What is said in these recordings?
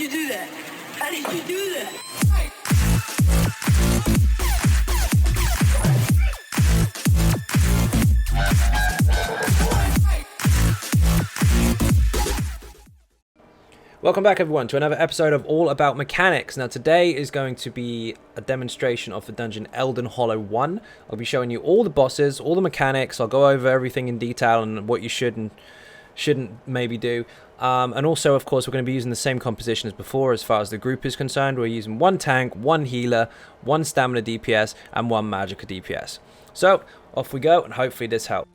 you do that? How did you do that? Welcome back everyone to another episode of All About Mechanics. Now today is going to be a demonstration of the dungeon Elden Hollow I. I'll be showing you all the bosses, all the mechanics. I'll go over everything in detail and what you should and shouldn't maybe do. And also, of course, we're going to be using the same composition as before as far as the group is concerned. We're using one tank, one healer, one stamina DPS, and one magicka DPS. So, off we go, and hopefully this helps.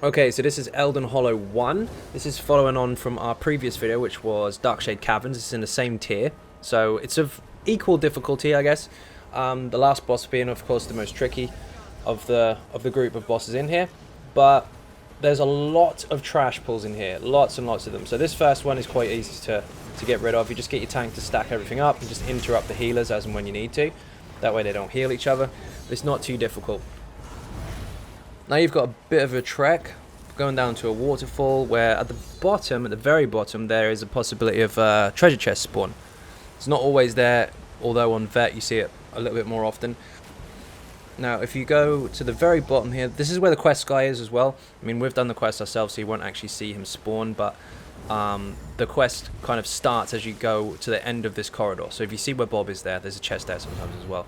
Okay, so this is Elden Hollow I. This is following on from our previous video, which was Darkshade Caverns. It's in the same tier, so it's of equal difficulty, I guess. The last boss being, of course, the most tricky of the group of bosses in here. But there's a lot of trash pulls in here, lots and lots of them. So this first one is quite easy to get rid of. You just get your tank to stack everything up and just interrupt the healers as and when you need to. That way they don't heal each other. It's not too difficult. Now you've got a bit of a trek going down to a waterfall where at the bottom, at the very bottom, there is a possibility of treasure chest spawn. It's not always there, although on Vet you see it a little bit more often. Now if you go to the very bottom here, this is where the quest guy is as well. I mean, we've done the quest ourselves, so you won't actually see him spawn, but the quest kind of starts as you go to the end of this corridor. So if you see where Bob is there, there's a chest there sometimes as well.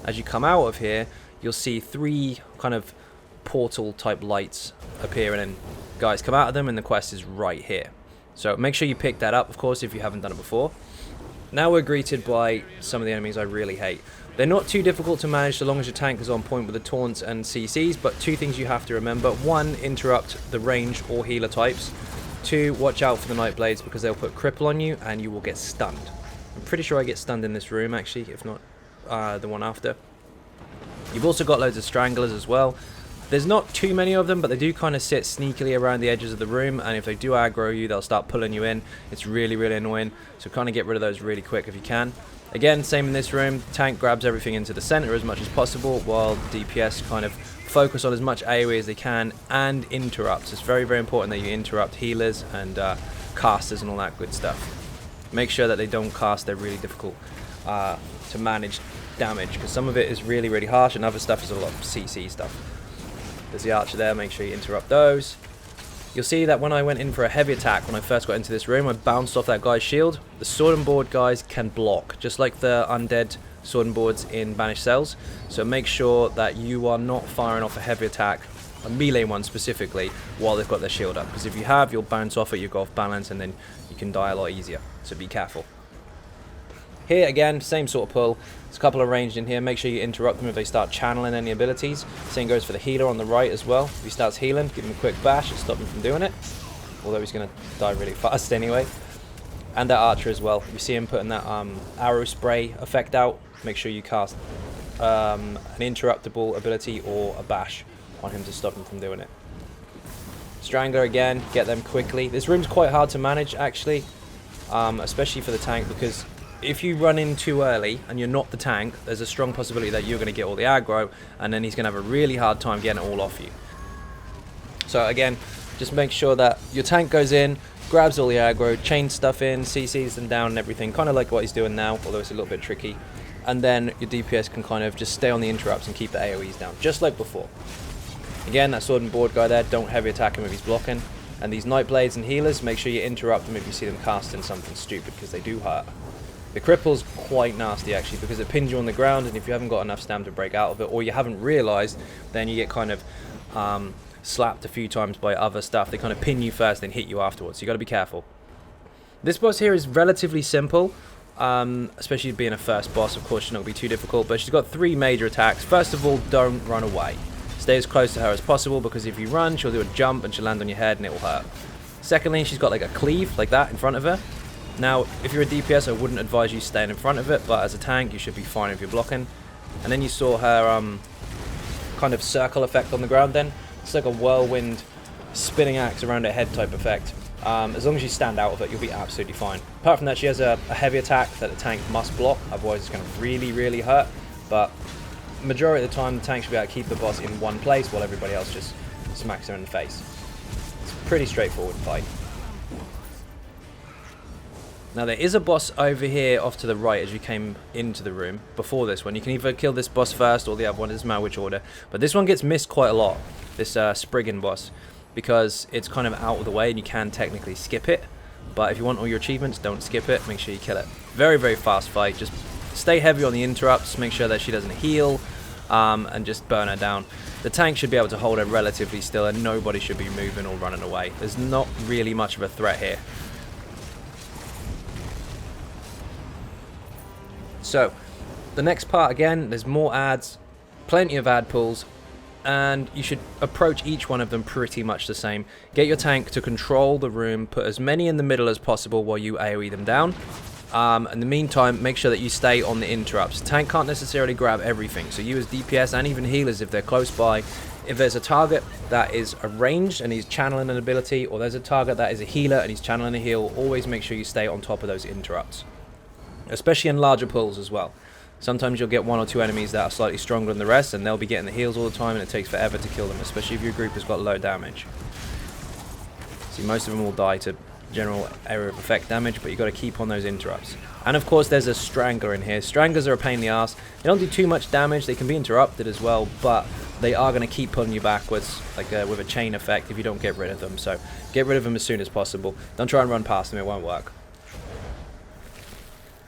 As you come out of here, you'll see three kind of portal type lights appearing, and guys come out of them, and the quest is right here. So make sure you pick that up, of course, if you haven't done it before. Now we're greeted by some of the enemies I really hate. They're not too difficult to manage so long as your tank is on point with the taunts and CCs, but two things you have to remember. One, interrupt the range or healer types. Two, watch out for the night blades because they'll put cripple on you and you will get stunned. I'm pretty sure I get stunned in this room actually, if not the one after. You've also got loads of stranglers as well. There's not too many of them, but they do kind of sit sneakily around the edges of the room, and if they do aggro you, they'll start pulling you in. It's really, really annoying, so kind of get rid of those really quick if you can. Again, same in this room, tank grabs everything into the center as much as possible, while DPS kind of focus on as much AoE as they can, and interrupts. It's very, very important that you interrupt healers and casters and all that good stuff. Make sure that they don't cast, they're really difficult to manage damage, because some of it is really, really harsh, and other stuff is a lot of CC stuff. There's the archer there, make sure you interrupt those. You'll see that when I went in for a heavy attack, when I first got into this room, I bounced off that guy's shield. The sword and board guys can block, just like the undead sword and boards in Banished Cells. So make sure that you are not firing off a heavy attack, a melee one specifically, while they've got their shield up. Because if you have, you'll bounce off it, you'll go off balance, and then you can die a lot easier. So be careful. Here again, same sort of pull. There's a couple arranged in here. Make sure you interrupt them if they start channeling any abilities. Same goes for the healer on the right as well. If he starts healing, give him a quick bash and stop him from doing it. Although he's going to die really fast anyway. And that archer as well. If you see him putting that arrow spray effect out, make sure you cast an interruptible ability or a bash on him to stop him from doing it. Strangler again, get them quickly. This room's quite hard to manage actually, especially for the tank, because if you run in too early and you're not the tank, there's a strong possibility that you're going to get all the aggro, and then he's going to have a really hard time getting it all off you. So again, just make sure that your tank goes in, grabs all the aggro, chains stuff in, CCs them down and everything, kind of like what he's doing now, although it's a little bit tricky. And then your DPS can kind of just stay on the interrupts and keep the AoEs down, just like before. Again, that sword and board guy there, don't heavy attack him if he's blocking. And these night blades and healers, make sure you interrupt them if you see them casting something stupid, because they do hurt. The cripple's quite nasty actually, because it pins you on the ground, and if you haven't got enough stamina to break out of it, or you haven't realised, then you get kind of slapped a few times by other stuff. They kind of pin you first, then hit you afterwards, so you got to be careful. This boss here is relatively simple, especially being a first boss. Of course, she's not going to be too difficult, but she's got three major attacks. First of all, don't run away. Stay as close to her as possible, because if you run, she'll do a jump and she'll land on your head and it will hurt. Secondly, she's got like a cleave like that in front of her. Now, if you're a DPS, I wouldn't advise you staying in front of it, but as a tank, you should be fine if you're blocking. And then you saw her kind of circle effect on the ground then. It's like a whirlwind spinning axe around her head type effect. As long as you stand out of it, you'll be absolutely fine. Apart from that, she has a heavy attack that the tank must block, otherwise it's going to really, really hurt. But majority of the time, the tank should be able to keep the boss in one place while everybody else just smacks her in the face. It's a pretty straightforward fight. Now there is a boss over here off to the right as you came into the room before this one. You can either kill this boss first or the other one. It doesn't matter which order. But this one gets missed quite a lot, this Spriggan boss, because it's kind of out of the way and you can technically skip it. But if you want all your achievements, don't skip it. Make sure you kill it. Very, very fast fight. Just stay heavy on the interrupts. Make sure that she doesn't heal and just burn her down. The tank should be able to hold her relatively still and nobody should be moving or running away. There's not really much of a threat here. So, the next part again, there's more ads, plenty of ad pulls, and you should approach each one of them pretty much the same. Get your tank to control the room, put as many in the middle as possible while you AoE them down. In the meantime, make sure that you stay on the interrupts. Tank can't necessarily grab everything, so you as DPS and even healers, if they're close by, if there's a target that is a ranged and he's channeling an ability, or there's a target that is a healer and he's channeling a heal, always make sure you stay on top of those interrupts. Especially in larger pulls as well. Sometimes you'll get one or two enemies that are slightly stronger than the rest and they'll be getting the heals all the time and it takes forever to kill them, especially if your group has got low damage. See, most of them will die to general area of effect damage, but you've got to keep on those interrupts. And of course there's a Strangler in here. Stranglers are a pain in the ass. They don't do too much damage, they can be interrupted as well, but they are going to keep pulling you backwards, like with a chain effect if you don't get rid of them. So get rid of them as soon as possible. Don't try and run past them, it won't work.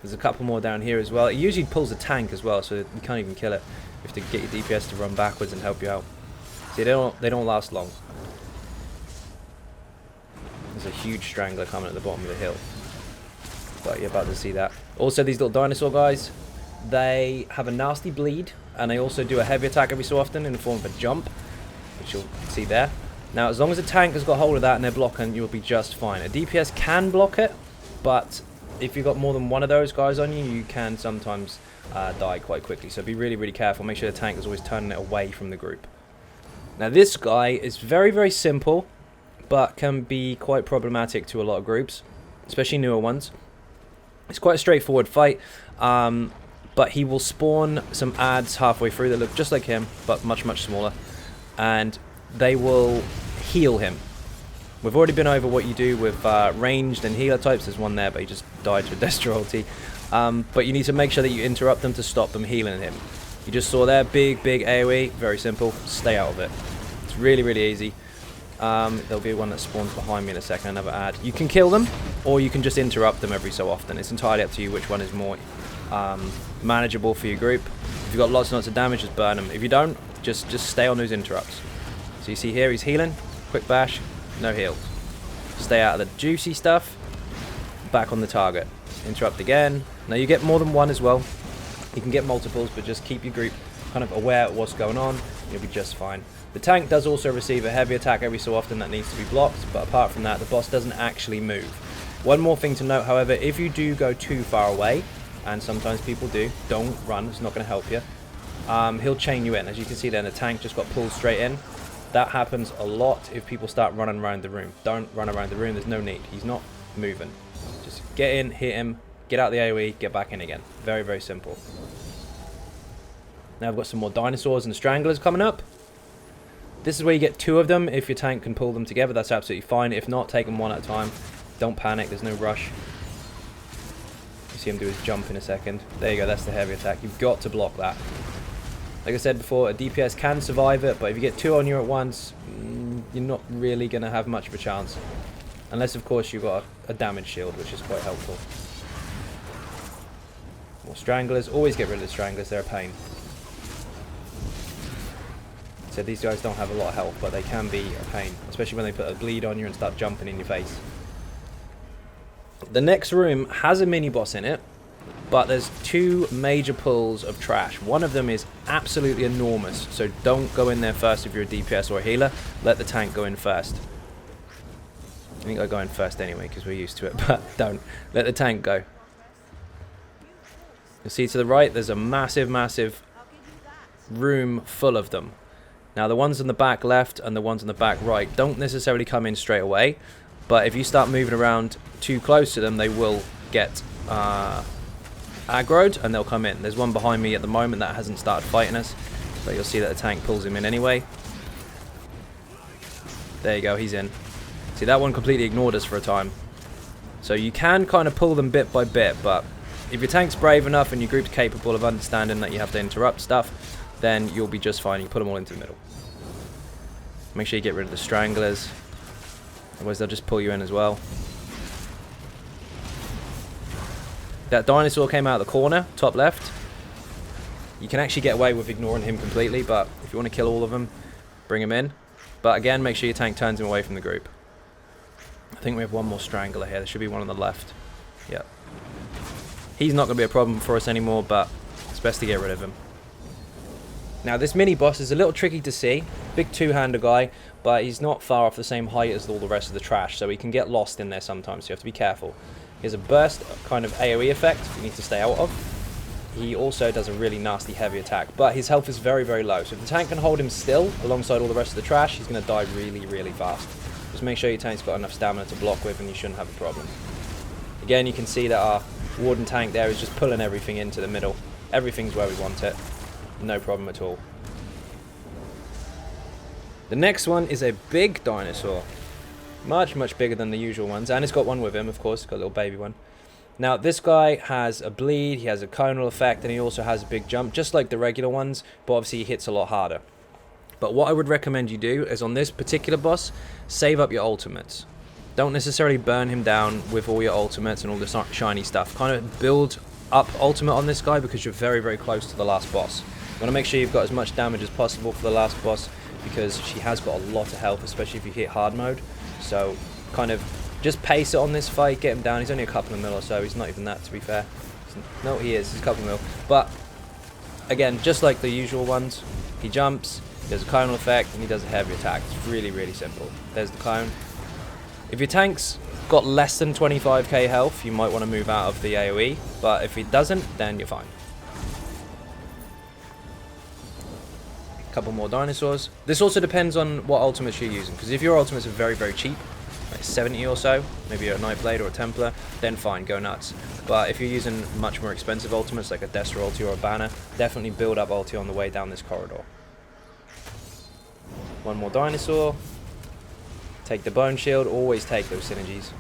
There's a couple more down here as well. It usually pulls a tank as well, so you can't even kill it. You have to get your DPS to run backwards and help you out. See, they don't last long. There's a huge Strangler coming at the bottom of the hill. But you're about to see that. Also, these little dinosaur guys, they have a nasty bleed, and they also do a heavy attack every so often in the form of a jump, which you'll see there. Now, as long as a tank has got hold of that and they're blocking, you'll be just fine. A DPS can block it, but if you've got more than one of those guys on you, you can sometimes die quite quickly. So be really, really careful. Make sure the tank is always turning it away from the group. Now this guy is very, very simple, but can be quite problematic to a lot of groups, especially newer ones. It's quite a straightforward fight, but he will spawn some ads halfway through that look just like him, but much, much smaller. And they will heal him. We've already been over what you do with ranged and healer types. There's one there, but he just died to a Destro ulti. But you need to make sure that you interrupt them to stop them healing him. You just saw there, big AoE, very simple. Stay out of it. It's really, really easy. There'll be one that spawns behind me in a second, another ad. You can kill them, or you can just interrupt them every so often. It's entirely up to you which one is more manageable for your group. If you've got lots and lots of damage, just burn them. If you don't, just stay on those interrupts. So you see here, he's healing. Quick bash. No heals. Stay out of the juicy stuff. Back on the target. Interrupt again. Now you get more than one as well. You can get multiples, but just keep your group kind of aware of what's going on. You'll be just fine. The tank does also receive a heavy attack every so often that needs to be blocked, but apart from that, the boss doesn't actually move. One more thing to note, however, if you do go too far away, and sometimes people do, don't run, it's not going to help you. He'll chain you in. As you can see there, the tank just got pulled straight in. That happens a lot if people start running around the room. Don't run around the room, there's no need. He's not moving. Just get in, hit him, get out the AoE, get back in again. Very, very simple. Now I've got some more dinosaurs and stranglers coming up. This is where you get two of them. If your tank can pull them together, that's absolutely fine. If not, take them one at a time. Don't panic, there's no rush. You see him do his jump in a second. There you go, that's the heavy attack. You've got to block that. Like I said before, a DPS can survive it, but if you get two on you at once, you're not really going to have much of a chance. Unless, of course, you've got a damage shield, which is quite helpful. More stranglers. Always get rid of the stranglers, they're a pain. So these guys don't have a lot of health, but they can be a pain. Especially when they put a bleed on you and start jumping in your face. The next room has a mini-boss in it. But there's two major pools of trash. One of them is absolutely enormous, so don't go in there first if you're a DPS or a healer. Let the tank go in first. I think I go in first anyway because we're used to it, but don't. Let the tank go. You'll see to the right, there's a massive room full of them. Now the ones on the back left and the ones on the back right don't necessarily come in straight away, but if you start moving around too close to them, they will get aggroed and they'll come in. There's one behind me at the moment that hasn't started fighting us, but you'll see that the tank pulls him in anyway. There you go, he's in. See, that one completely ignored us for a time. So you can kind of pull them bit by bit, but if your tank's brave enough and your group's capable of understanding that you have to interrupt stuff, then you'll be just fine. You put them all into the middle. Make sure you get rid of the stranglers, otherwise they'll just pull you in as well. That dinosaur came out of the corner, top left. You can actually get away with ignoring him completely, but if you want to kill all of them, bring him in. But again, make sure your tank turns him away from the group. I think we have one more strangler here. There should be one on the left. Yep. He's not going to be a problem for us anymore, but it's best to get rid of him. Now, this mini-boss is a little tricky to see. Big two-hander guy, but he's not far off the same height as all the rest of the trash, so he can get lost in there sometimes, so you have to be careful. He has a burst kind of AoE effect you need to stay out of. He also does a really nasty heavy attack, but his health is very, very low. So if the tank can hold him still alongside all the rest of the trash, he's going to die really, really fast. Just make sure your tank's got enough stamina to block with and you shouldn't have a problem. Again, you can see that our warden tank there is just pulling everything into the middle. Everything's where we want it. No problem at all. The next one is a big dinosaur. Much, much bigger than the usual ones. And it's got one with him, of course. It's got a little baby one. Now, this guy has a bleed, he has a conal effect, and he also has a big jump, just like the regular ones, but obviously he hits a lot harder. But what I would recommend you do is on this particular boss, save up your ultimates. Don't necessarily burn him down with all your ultimates and all the shiny stuff. Kind of build up ultimate on this guy because you're very, very close to the last boss. You want to make sure you've got as much damage as possible for the last boss because she has got a lot of health, especially if you hit hard mode. So, kind of just pace it on this fight, get him down. He's only a couple of mil or so. He's not even that, to be fair. No, he is. He's a couple of mil. But, again, just like the usual ones, he jumps, he does a conal effect, and he does a heavy attack. It's really, really simple. There's the cone. If your tank's got less than 25k health, you might want to move out of the AoE. But if he doesn't, then you're fine. A couple more dinosaurs. This also depends on what ultimates you're using. Because if your ultimates are very, very cheap, like 70 or so, maybe a Nightblade or a Templar, then fine, go nuts. But if you're using much more expensive ultimates like a Destra ulti or a Banner, definitely build up ulti on the way down this corridor. One more dinosaur. Take the bone shield, always take those synergies.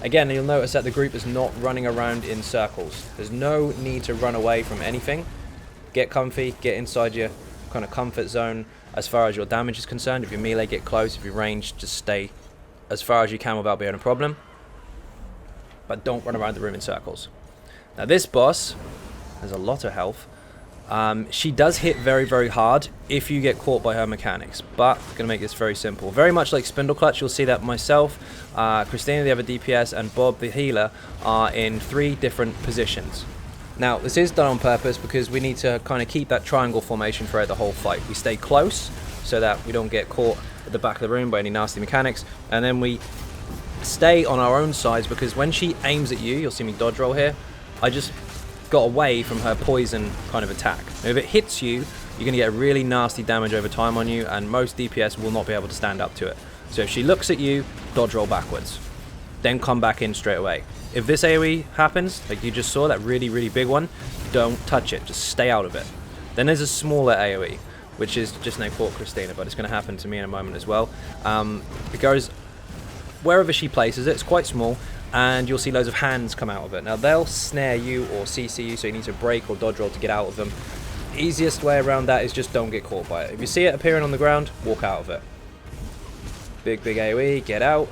Again, you'll notice that the group is not running around in circles. There's no need to run away from anything. Get comfy, get inside your kind of comfort zone as far as your damage is concerned. If your melee, get close. If you're ranged, just stay as far as you can without being a problem, but don't run around the room in circles. Now this boss has a lot of health. She does hit very, very hard if you get caught by her mechanics, but I'm gonna make this very simple. Very much like Spindle Clutch, you'll see that myself, Christina the other DPS, and Bob the healer are in 3 different positions. Now this is done on purpose because we need to kind of keep that triangle formation throughout the whole fight. We stay close so that we don't get caught at the back of the room by any nasty mechanics, and then we stay on our own sides because when she aims at you, you'll see me dodge roll here, I just got away from her poison kind of attack. Now, if it hits you, you're going to get really nasty damage over time on you, and most DPS will not be able to stand up to it. So if she looks at you, dodge roll backwards, then come back in straight away. If this AoE happens, like you just saw, that really, really big one, don't touch it, just stay out of it. Then there's a smaller AoE, which is just now caught Christina, but it's going to happen to me in a moment as well. It goes wherever she places it. It's quite small, and you'll see loads of hands come out of it. Now they'll snare you or CC you, so you need to break or dodge roll to get out of them. Easiest way around that is just don't get caught by it. If you see it appearing on the ground, walk out of it. Big, big AoE, get out.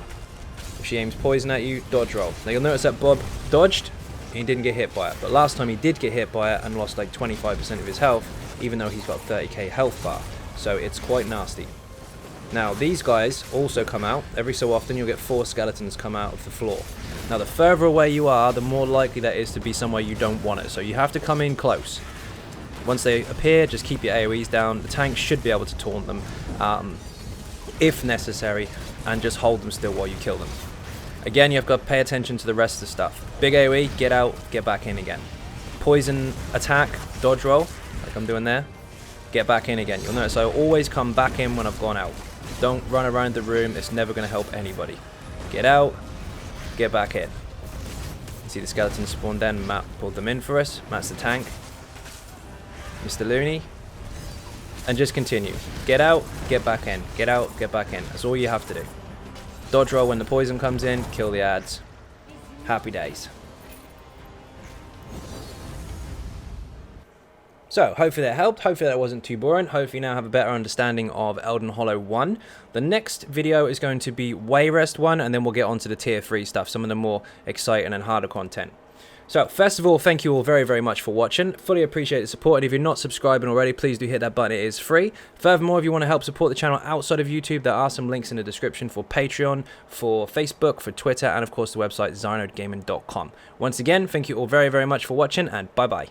If she aims poison at you, dodge roll. Now you'll notice that Bob dodged, and he didn't get hit by it. But last time he did get hit by it and lost like 25% of his health, even though he's got 30k health bar. So it's quite nasty. Now these guys also come out. Every so often you'll get 4 skeletons come out of the floor. Now the further away you are, the more likely that is to be somewhere you don't want it. So you have to come in close. Once they appear, just keep your AoEs down. The tank should be able to taunt them if necessary, and just hold them still while you kill them. Again, you've got to pay attention to the rest of the stuff. Big AoE, get out, get back in again. Poison attack, dodge roll, like I'm doing there. Get back in again. You'll notice I always come back in when I've gone out. Don't run around the room, it's never going to help anybody. Get out, get back in. See the skeletons spawned in, Matt pulled them in for us. Matt's the tank. Mr. Looney. And just continue. Get out, get back in. Get out, get back in. That's all you have to do. Dodge roll when the poison comes in, kill the ads. Happy days. So, hopefully that helped, hopefully that wasn't too boring, hopefully you now have a better understanding of Elden Hollow I. The next video is going to be Wayrest 1, and then we'll get on to the tier 3 stuff, some of the more exciting and harder content. So, first of all, thank you all very, very much for watching. Fully appreciate the support, and if you're not subscribing already, please do hit that button, it is free. Furthermore, if you want to help support the channel outside of YouTube, there are some links in the description for Patreon, for Facebook, for Twitter, and of course the website xynodegaming.com. Once again, thank you all very, very much for watching, and bye-bye.